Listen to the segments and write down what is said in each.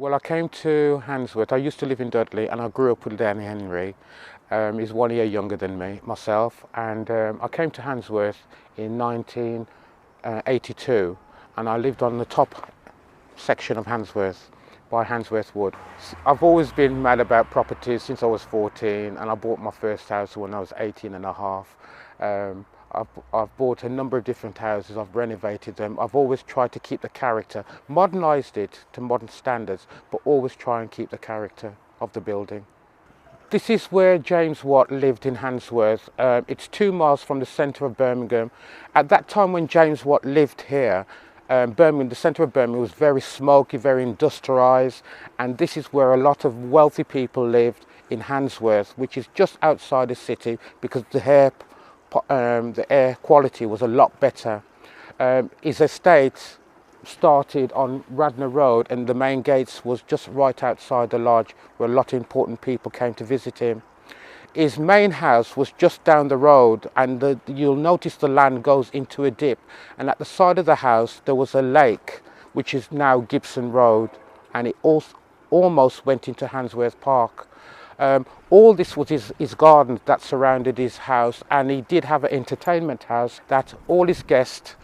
Well, I came to Handsworth. I used to live in Dudley and I grew up with Danny Henry. He's 1 year younger than myself. And I came to Handsworth in 1982 and I lived on the top section of Handsworth by Handsworth Wood. I've always been mad about properties since I was 14 and I bought my first house when I was 18 and a half. I've bought a number of different houses, I've renovated them. I've always tried to keep the character, modernised it to modern standards, but always try and keep the character of the building. This is where James Watt lived in Handsworth. It's 2 miles from the centre of Birmingham. At that time when James Watt lived here, Birmingham, the centre of Birmingham was very smoky, very industrialised, and this is where a lot of wealthy people lived in Handsworth, which is just outside the city because the air quality was a lot better. His estate started on Radnor Road and the main gates was just right outside the lodge where a lot of important people came to visit him. His main house was just down the road and you'll notice the land goes into a dip, and at the side of the house there was a lake which is now Gibson Road, and it also almost went into Handsworth Park. All this was his garden that surrounded his house, and he did have an entertainment house that all his guests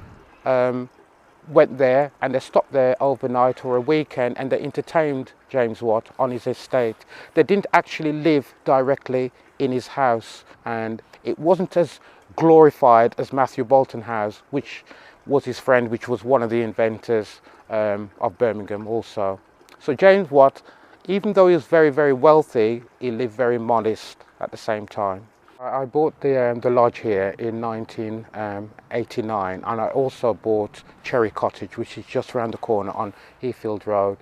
went there and they stopped there overnight or a weekend and they entertained James Watt on his estate. They didn't actually live directly in his house, and it wasn't as glorified as Matthew Boulton House, which was his friend, which was one of the inventors of Birmingham also. So James Watt, even though he was very, very wealthy, he lived very modest at the same time. I bought the lodge here in 1989, and I also bought Cherry Cottage, which is just around the corner on Heathfield Road.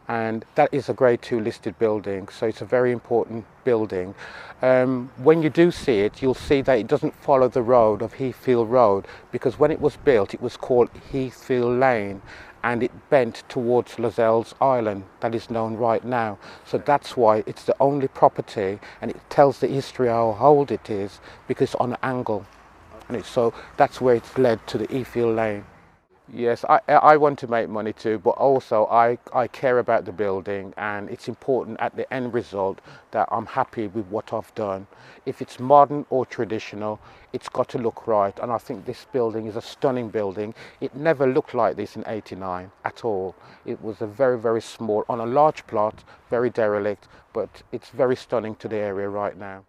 And that is a Grade 2 listed building, so it's a very important building. When you do see it, you'll see that it doesn't follow the road of Heathfield Road, because when it was built, it was called Heathfield Lane, and it bent towards Lozells Island that is known right now. So that's why it's the only property, and it tells the history how old it is because it's on an angle. And so that's where it's led to the Heathfield Lane. Yes, I want to make money too, but also I care about the building, and it's important at the end result that I'm happy with what I've done. If it's modern or traditional, it's got to look right, and I think this building is a stunning building. It never looked like this in '89 at all. It was a very, very small, on a large plot, very derelict, but it's very stunning to the area right now.